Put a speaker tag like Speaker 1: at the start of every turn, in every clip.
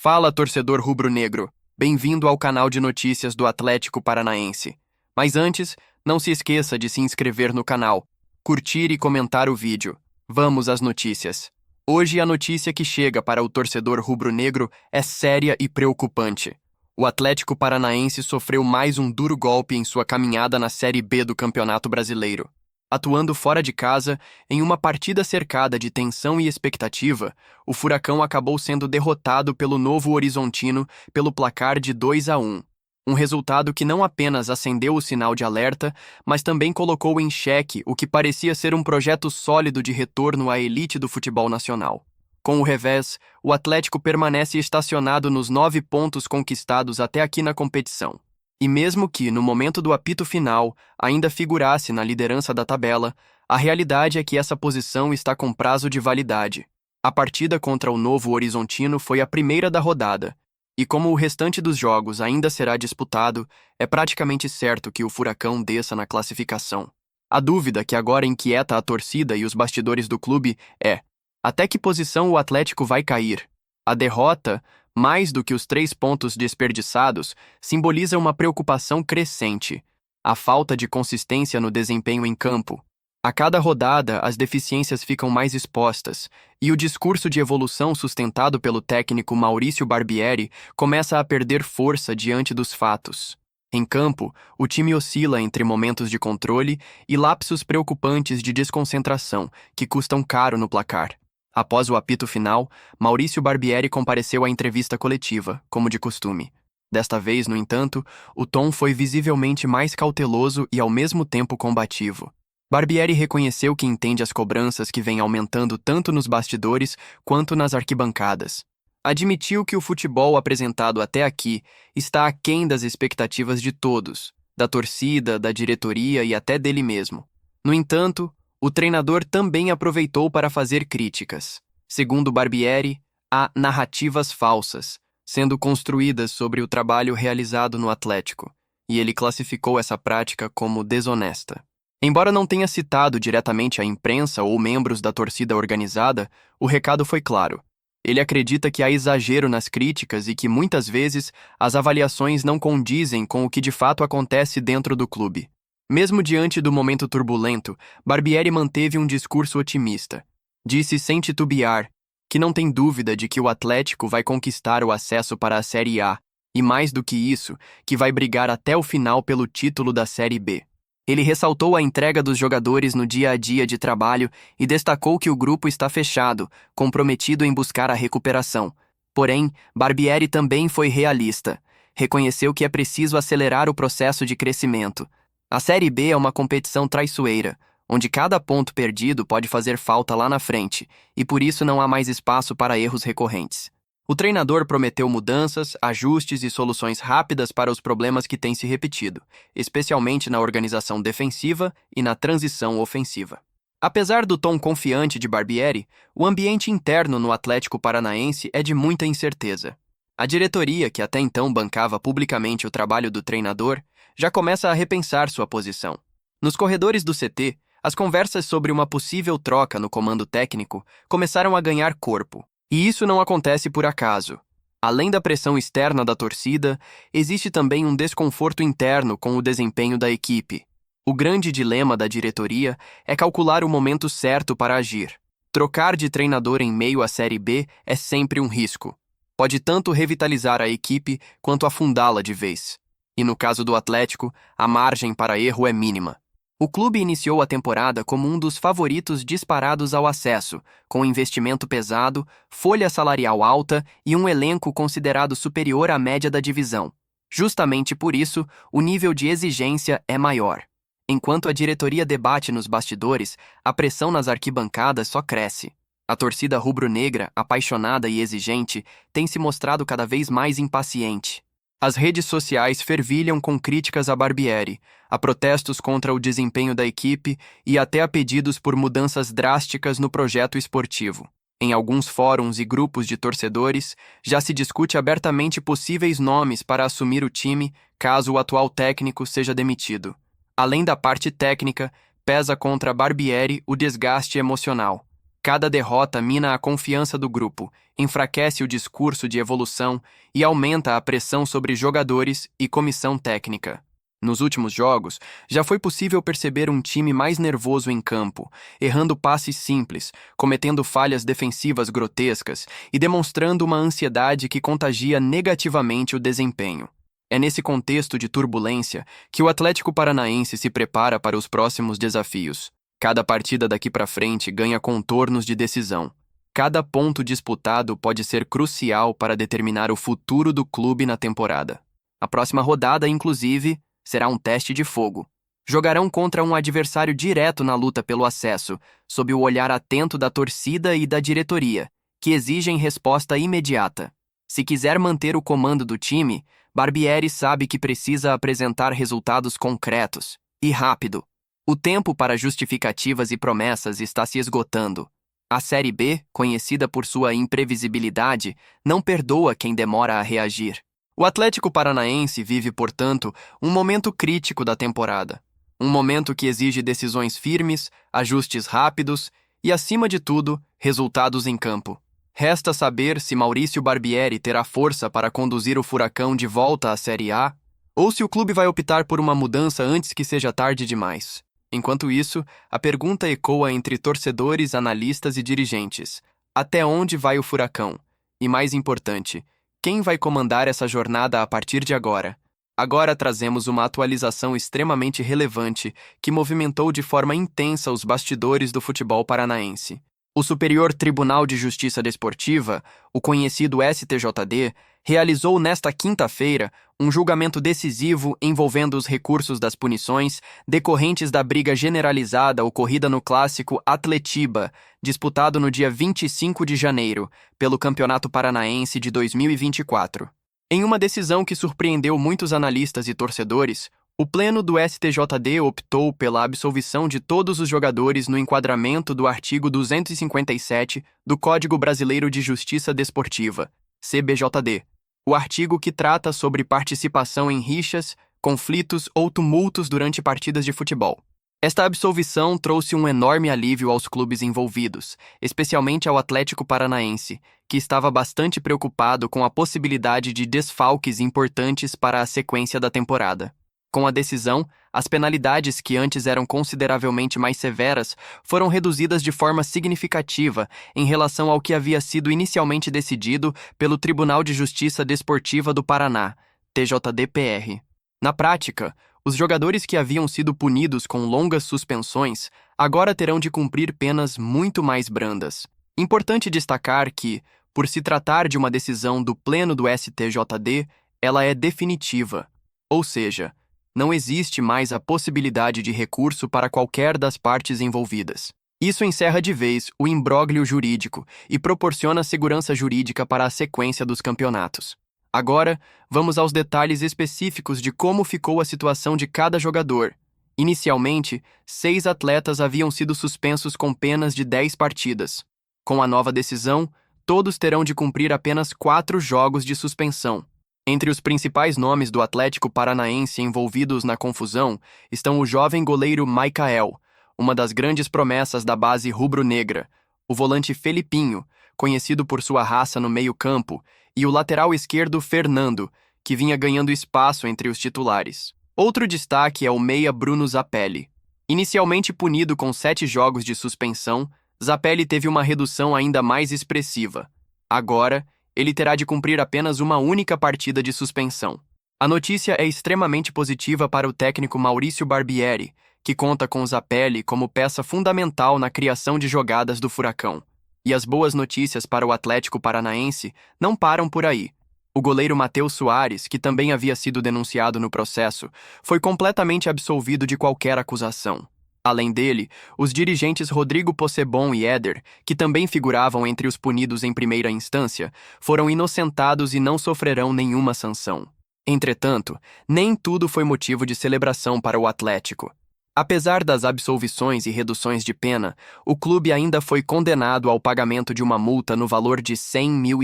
Speaker 1: Fala, torcedor rubro-negro. Bem-vindo ao canal de notícias do Atlético Paranaense. Mas antes, não se esqueça de se inscrever no canal, curtir e comentar o vídeo. Vamos às notícias. Hoje a notícia que chega para o torcedor rubro-negro é séria e preocupante. O Atlético Paranaense sofreu mais um duro golpe em sua caminhada na Série B do Campeonato Brasileiro. Atuando fora de casa, em uma partida cercada de tensão e expectativa, o Furacão acabou sendo derrotado pelo Novo Horizontino pelo placar de 2-1. Um resultado que não apenas acendeu o sinal de alerta, mas também colocou em xeque o que parecia ser um projeto sólido de retorno à elite do futebol nacional. Com o revés, o Atlético permanece estacionado nos 9 pontos conquistados até aqui na competição. E mesmo que, no momento do apito final, ainda figurasse na liderança da tabela, a realidade é que essa posição está com prazo de validade. A partida contra o Novo Horizontino foi a primeira da rodada, e como o restante dos jogos ainda será disputado, é praticamente certo que o Furacão desça na classificação. A dúvida que agora inquieta a torcida e os bastidores do clube é: até que posição o Atlético vai cair? A derrota, mais do que os 3 pontos desperdiçados, simboliza uma preocupação crescente: a falta de consistência no desempenho em campo. A cada rodada, as deficiências ficam mais expostas, e o discurso de evolução sustentado pelo técnico Maurício Barbieri começa a perder força diante dos fatos. Em campo, o time oscila entre momentos de controle e lapsos preocupantes de desconcentração, que custam caro no placar. Após o apito final, Maurício Barbieri compareceu à entrevista coletiva, como de costume. Desta vez, no entanto, o tom foi visivelmente mais cauteloso e ao mesmo tempo combativo. Barbieri reconheceu que entende as cobranças que vêm aumentando tanto nos bastidores quanto nas arquibancadas. Admitiu que o futebol apresentado até aqui está aquém das expectativas de todos, da torcida, da diretoria e até dele mesmo. No entanto, o treinador também aproveitou para fazer críticas. Segundo Barbieri, há narrativas falsas, sendo construídas sobre o trabalho realizado no Atlético, e ele classificou essa prática como desonesta. Embora não tenha citado diretamente a imprensa ou membros da torcida organizada, o recado foi claro. Ele acredita que há exagero nas críticas e que, muitas vezes, as avaliações não condizem com o que de fato acontece dentro do clube. Mesmo diante do momento turbulento, Barbieri manteve um discurso otimista. Disse sem titubear que não tem dúvida de que o Atlético vai conquistar o acesso para a Série A, e mais do que isso, que vai brigar até o final pelo título da Série B. Ele ressaltou a entrega dos jogadores no dia a dia de trabalho e destacou que o grupo está fechado, comprometido em buscar a recuperação. Porém, Barbieri também foi realista. Reconheceu que é preciso acelerar o processo de crescimento. A Série B é uma competição traiçoeira, onde cada ponto perdido pode fazer falta lá na frente, e por isso não há mais espaço para erros recorrentes. O treinador prometeu mudanças, ajustes e soluções rápidas para os problemas que têm se repetido, especialmente na organização defensiva e na transição ofensiva. Apesar do tom confiante de Barbieri, o ambiente interno no Atlético Paranaense é de muita incerteza. A diretoria, que até então bancava publicamente o trabalho do treinador, já começa a repensar sua posição. Nos corredores do CT, as conversas sobre uma possível troca no comando técnico começaram a ganhar corpo. E isso não acontece por acaso. Além da pressão externa da torcida, existe também um desconforto interno com o desempenho da equipe. O grande dilema da diretoria é calcular o momento certo para agir. Trocar de treinador em meio à Série B é sempre um risco. Pode tanto revitalizar a equipe quanto afundá-la de vez. E no caso do Atlético, a margem para erro é mínima. O clube iniciou a temporada como um dos favoritos disparados ao acesso, com investimento pesado, folha salarial alta e um elenco considerado superior à média da divisão. Justamente por isso, o nível de exigência é maior. Enquanto a diretoria debate nos bastidores, a pressão nas arquibancadas só cresce. A torcida rubro-negra, apaixonada e exigente, tem se mostrado cada vez mais impaciente. As redes sociais fervilham com críticas a Barbieri, a protestos contra o desempenho da equipe e até a pedidos por mudanças drásticas no projeto esportivo. Em alguns fóruns e grupos de torcedores, já se discute abertamente possíveis nomes para assumir o time caso o atual técnico seja demitido. Além da parte técnica, pesa contra Barbieri o desgaste emocional. Cada derrota mina a confiança do grupo, enfraquece o discurso de evolução e aumenta a pressão sobre jogadores e comissão técnica. Nos últimos jogos, já foi possível perceber um time mais nervoso em campo, errando passes simples, cometendo falhas defensivas grotescas e demonstrando uma ansiedade que contagia negativamente o desempenho. É nesse contexto de turbulência que o Atlético Paranaense se prepara para os próximos desafios. Cada partida daqui para frente ganha contornos de decisão. Cada ponto disputado pode ser crucial para determinar o futuro do clube na temporada. A próxima rodada, inclusive, será um teste de fogo. Jogarão contra um adversário direto na luta pelo acesso, sob o olhar atento da torcida e da diretoria, que exigem resposta imediata. Se quiser manter o comando do time, Barbieri sabe que precisa apresentar resultados concretos e rápido. O tempo para justificativas e promessas está se esgotando. A Série B, conhecida por sua imprevisibilidade, não perdoa quem demora a reagir. O Atlético Paranaense vive, portanto, um momento crítico da temporada. Um momento que exige decisões firmes, ajustes rápidos e, acima de tudo, resultados em campo. Resta saber se Maurício Barbieri terá força para conduzir o Furacão de volta à Série A ou se o clube vai optar por uma mudança antes que seja tarde demais. Enquanto isso, a pergunta ecoa entre torcedores, analistas e dirigentes. Até onde vai o Furacão? E mais importante, quem vai comandar essa jornada a partir de agora? Agora trazemos uma atualização extremamente relevante que movimentou de forma intensa os bastidores do futebol paranaense. O Superior Tribunal de Justiça Desportiva, o conhecido STJD, realizou nesta quinta-feira um julgamento decisivo envolvendo os recursos das punições decorrentes da briga generalizada ocorrida no clássico Atletiba, disputado no dia 25 de janeiro, pelo Campeonato Paranaense de 2024. Em uma decisão que surpreendeu muitos analistas e torcedores, o Pleno do STJD optou pela absolvição de todos os jogadores no enquadramento do artigo 257 do Código Brasileiro de Justiça Desportiva, CBJD, o artigo que trata sobre participação em rixas, conflitos ou tumultos durante partidas de futebol. Esta absolvição trouxe um enorme alívio aos clubes envolvidos, especialmente ao Atlético Paranaense, que estava bastante preocupado com a possibilidade de desfalques importantes para a sequência da temporada. Com a decisão, as penalidades que antes eram consideravelmente mais severas foram reduzidas de forma significativa em relação ao que havia sido inicialmente decidido pelo Tribunal de Justiça Desportiva do Paraná, TJD-PR. Na prática, os jogadores que haviam sido punidos com longas suspensões agora terão de cumprir penas muito mais brandas. Importante destacar que, por se tratar de uma decisão do Pleno do STJD, ela é definitiva, ou seja, não existe mais a possibilidade de recurso para qualquer das partes envolvidas. Isso encerra de vez o imbróglio jurídico e proporciona segurança jurídica para a sequência dos campeonatos. Agora, vamos aos detalhes específicos de como ficou a situação de cada jogador. Inicialmente, 6 atletas haviam sido suspensos com penas de 10 partidas. Com a nova decisão, todos terão de cumprir apenas 4 jogos de suspensão. Entre os principais nomes do Atlético Paranaense envolvidos na confusão estão o jovem goleiro Michael, uma das grandes promessas da base rubro-negra, o volante Felipinho, conhecido por sua raça no meio-campo, e o lateral esquerdo Fernando, que vinha ganhando espaço entre os titulares. Outro destaque é o meia Bruno Zapelli. Inicialmente punido com 7 jogos de suspensão, Zapelli teve uma redução ainda mais expressiva. Agora, ele terá de cumprir apenas uma única partida de suspensão. A notícia é extremamente positiva para o técnico Maurício Barbieri, que conta com Zapelli como peça fundamental na criação de jogadas do Furacão. E as boas notícias para o Atlético Paranaense não param por aí. O goleiro Matheus Soares, que também havia sido denunciado no processo, foi completamente absolvido de qualquer acusação. Além dele, os dirigentes Rodrigo Possebon e Éder, que também figuravam entre os punidos em primeira instância, foram inocentados e não sofrerão nenhuma sanção. Entretanto, nem tudo foi motivo de celebração para o Atlético. Apesar das absolvições e reduções de pena, o clube ainda foi condenado ao pagamento de uma multa no valor de R$100 mil.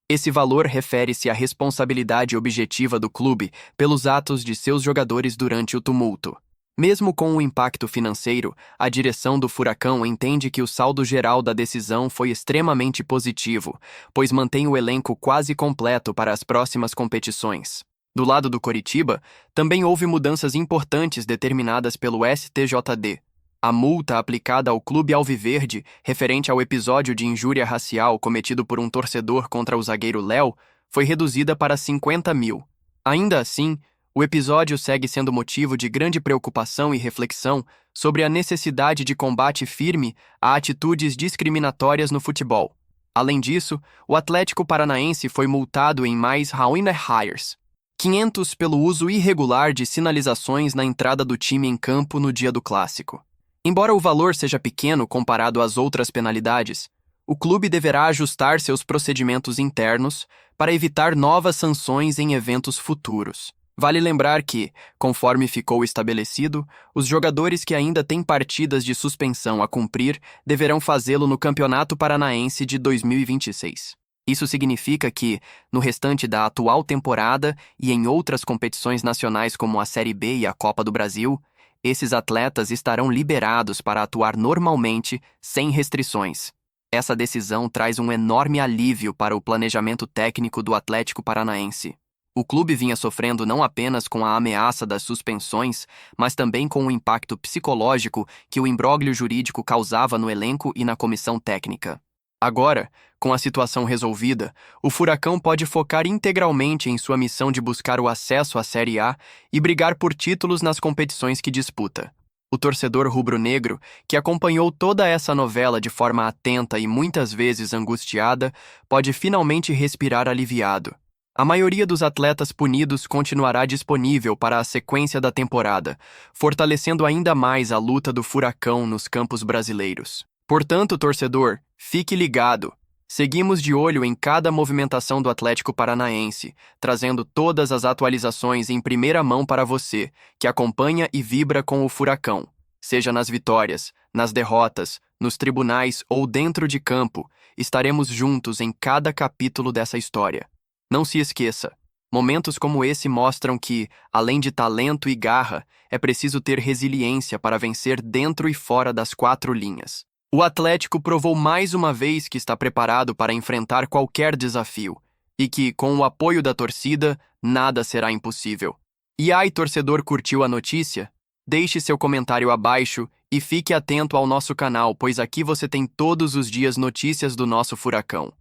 Speaker 1: Esse valor refere-se à responsabilidade objetiva do clube pelos atos de seus jogadores durante o tumulto. Mesmo com o impacto financeiro, a direção do Furacão entende que o saldo geral da decisão foi extremamente positivo, pois mantém o elenco quase completo para as próximas competições. Do lado do Coritiba, também houve mudanças importantes determinadas pelo STJD. A multa aplicada ao Clube Alviverde, referente ao episódio de injúria racial cometido por um torcedor contra o zagueiro Léo, foi reduzida para 50 mil. Ainda assim, o episódio segue sendo motivo de grande preocupação e reflexão sobre a necessidade de combate firme a atitudes discriminatórias no futebol. Além disso, o Atlético Paranaense foi multado em mais R$ 500 pelo uso irregular de sinalizações na entrada do time em campo no dia do clássico. Embora o valor seja pequeno comparado às outras penalidades, o clube deverá ajustar seus procedimentos internos para evitar novas sanções em eventos futuros. Vale lembrar que, conforme ficou estabelecido, os jogadores que ainda têm partidas de suspensão a cumprir deverão fazê-lo no Campeonato Paranaense de 2026. Isso significa que, no restante da atual temporada e em outras competições nacionais como a Série B e a Copa do Brasil, esses atletas estarão liberados para atuar normalmente, sem restrições. Essa decisão traz um enorme alívio para o planejamento técnico do Atlético Paranaense. O clube vinha sofrendo não apenas com a ameaça das suspensões, mas também com o impacto psicológico que o imbróglio jurídico causava no elenco e na comissão técnica. Agora, com a situação resolvida, o Furacão pode focar integralmente em sua missão de buscar o acesso à Série A e brigar por títulos nas competições que disputa. O torcedor rubro-negro, que acompanhou toda essa novela de forma atenta e muitas vezes angustiada, pode finalmente respirar aliviado. A maioria dos atletas punidos continuará disponível para a sequência da temporada, fortalecendo ainda mais a luta do Furacão nos campos brasileiros. Portanto, torcedor, fique ligado. Seguimos de olho em cada movimentação do Atlético Paranaense, trazendo todas as atualizações em primeira mão para você, que acompanha e vibra com o Furacão. Seja nas vitórias, nas derrotas, nos tribunais ou dentro de campo, estaremos juntos em cada capítulo dessa história. Não se esqueça, momentos como esse mostram que, além de talento e garra, é preciso ter resiliência para vencer dentro e fora das quatro linhas. O Atlético provou mais uma vez que está preparado para enfrentar qualquer desafio e que, com o apoio da torcida, nada será impossível. E aí, torcedor, curtiu a notícia? Deixe seu comentário abaixo e fique atento ao nosso canal, pois aqui você tem todos os dias notícias do nosso Furacão.